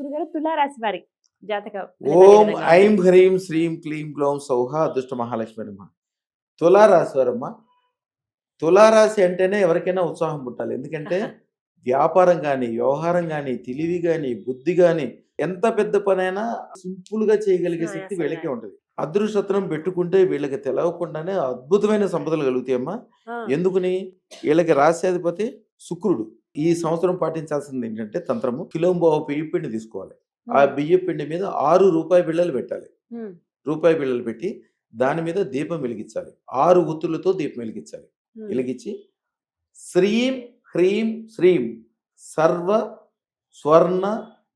గురుగారు తులారాశి వారి జాతక ఓం ఐం హ్రీం శ్రీం క్లీం గ్లౌం సౌహ అదృష్ట మహాలక్ష్మి నమః. తులారాశి వారమ్మ, తులారాశి అంటేనే ఎవరికైనా ఉత్సాహం పుట్టాలి. ఎందుకంటే వ్యాపారం కానీ, వ్యవహారం కానీ, తెలివి కానీ, బుద్ధి కానీ, ఎంత పెద్ద పనైనా సింపుల్ గా చేయగలిగే శక్తి వీళ్ళకే ఉంటుంది. అదృష్టం పెట్టుకుంటే వీళ్ళకి తెలవకుండానే అద్భుతమైన సంపదలు కలుగుతాయమ్మా. ఎందుకుని? వీళ్ళకి రాశ్యాధిపతి శుక్రుడు. ఈ సంవత్సరం పాటించాల్సింది ఏంటంటే తంత్రము, కిలోంబావు బియ్య పిండి తీసుకోవాలి. ఆ బియ్య పిండి మీద 6 రూపాయి బిళ్ళలు పెట్టాలి. రూపాయి బిళ్ళలు పెట్టి దాని మీద దీపం వెలిగించాలి. 6 ఒత్తులతో దీపం వెలిగించాలి. వెలిగించి శ్రీం హ్రీం శ్రీం సర్వ స్వర్ణ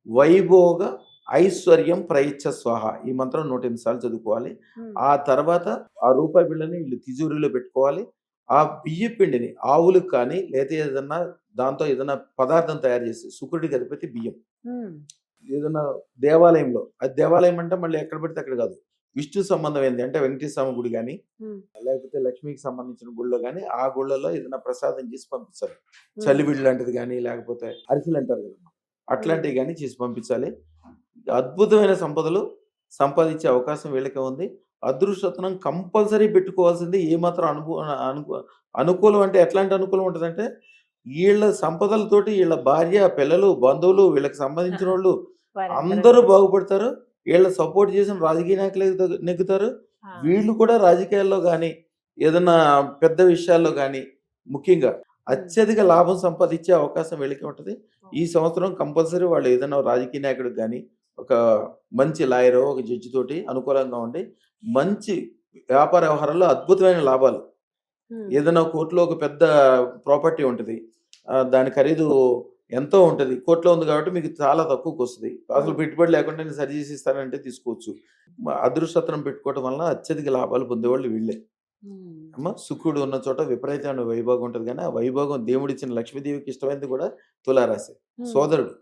వైభోగ ఐశ్వర్యం ప్రయిచ్చ స్వాహ ఈ మంత్రం 108 సార్లు చదువుకోవాలి. ఆ తర్వాత ఆ రూపాయి బిళ్ళని వీళ్ళు తిజూరిలో పెట్టుకోవాలి. ఆ బియ్య పిండిని ఆవులకు కానీ లేదా ఏదన్నా దాంతో ఏదైనా పదార్థం తయారు చేసి, శుక్రుడికి అధిపతి బియ్యం, ఏదైనా దేవాలయంలో, అది దేవాలయం అంటే మళ్ళీ ఎక్కడ పెడితే అక్కడ కాదు, విష్ణు సంబంధం ఏంటి అంటే వెంకటేశ్వర స్వామి గుడి కానీ లేకపోతే లక్ష్మికి సంబంధించిన గుళ్ళో కానీ ఆ గుళ్ళలో ఏదైనా ప్రసాదం చేసి పంపించాలి. చలివిడి లాంటిది కానీ లేకపోతే అరిసెలు అంటారు కదా, అట్లాంటివి కానీ చేసి పంపించాలి. అద్భుతమైన సంపదలు సంపాదించే అవకాశం వీళ్ళకే ఉంది. అదృష్టం కంపల్సరీ పెట్టుకోవాల్సింది. ఏమాత్రం అనుకూలం అంటే ఎట్లాంటి అనుకూలం ఉంటుందంటే వీళ్ళ సంపదలతోటి వీళ్ళ భార్య, పిల్లలు, బంధువులు, వీళ్ళకి సంబంధించిన వాళ్ళు అందరూ బాగుపడతారు. వీళ్ళ సపోర్ట్ చేసిన రాజకీయ నాయకులు నెగ్గుతారు. వీళ్ళు కూడా రాజకీయాల్లో కానీ ఏదైనా పెద్ద విషయాల్లో కానీ ముఖ్యంగా అత్యధిక లాభం సంపాదించే అవకాశం వీళ్ళకి ఉంటుంది. ఈ సంవత్సరం కంపల్సరీ వాళ్ళు ఏదైనా రాజకీయ నాయకుడికి కానీ ఒక మంచి లాయరో ఒక జడ్జి తోటి అనుకూలంగా ఉండి మంచి వ్యాపార వ్యవహారాల్లో అద్భుతమైన లాభాలు. ఏదైనా కోర్టులో ఒక పెద్ద ప్రాపర్టీ ఉంటుంది, దాని ఖరీదు ఎంతో ఉంటుంది, కోర్టులో ఉంది కాబట్టి మీకు చాలా తక్కువకి వస్తుంది. అసలు పెట్టుబడి లేకుండా నేను సరి చేసి ఇస్తానంటే తీసుకోవచ్చు. అదృష్టం పెట్టుకోవడం వలన అత్యధిక లాభాలు పొందేవాళ్ళు వీళ్ళే అమ్మ. శుక్రుడు ఉన్న చోట విపరీతమైన వైభోగం ఉంటుంది. కానీ ఆ వైభోగం దేవుడిచ్చిన లక్ష్మీదేవికి ఇష్టమైనది కూడా తులారాశి. సోదరుడు,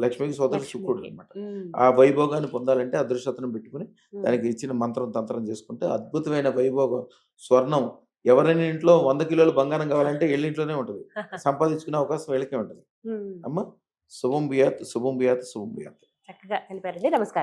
లక్ష్మికి సోదరుడు శుక్రుడు అనమాట. ఆ వైభోగాన్ని పొందాలంటే అదృష్టం పెట్టుకుని దానికి ఇచ్చిన మంత్రం తంత్రం చేసుకుంటే అద్భుతమైన వైభోగం, స్వర్ణం. ఎవరైనా ఇంట్లో 100 కిలోలు బంగారం కావాలంటే వీళ్ళింట్లోనే ఉంటుంది. సంపాదించుకునే అవకాశం వీళ్ళకే ఉంటుంది అమ్మ. శుభం బియాత్, శుభం బియాత్, శుభం బియాత్. చక్కగా తెలిపారండి. నమస్కారం.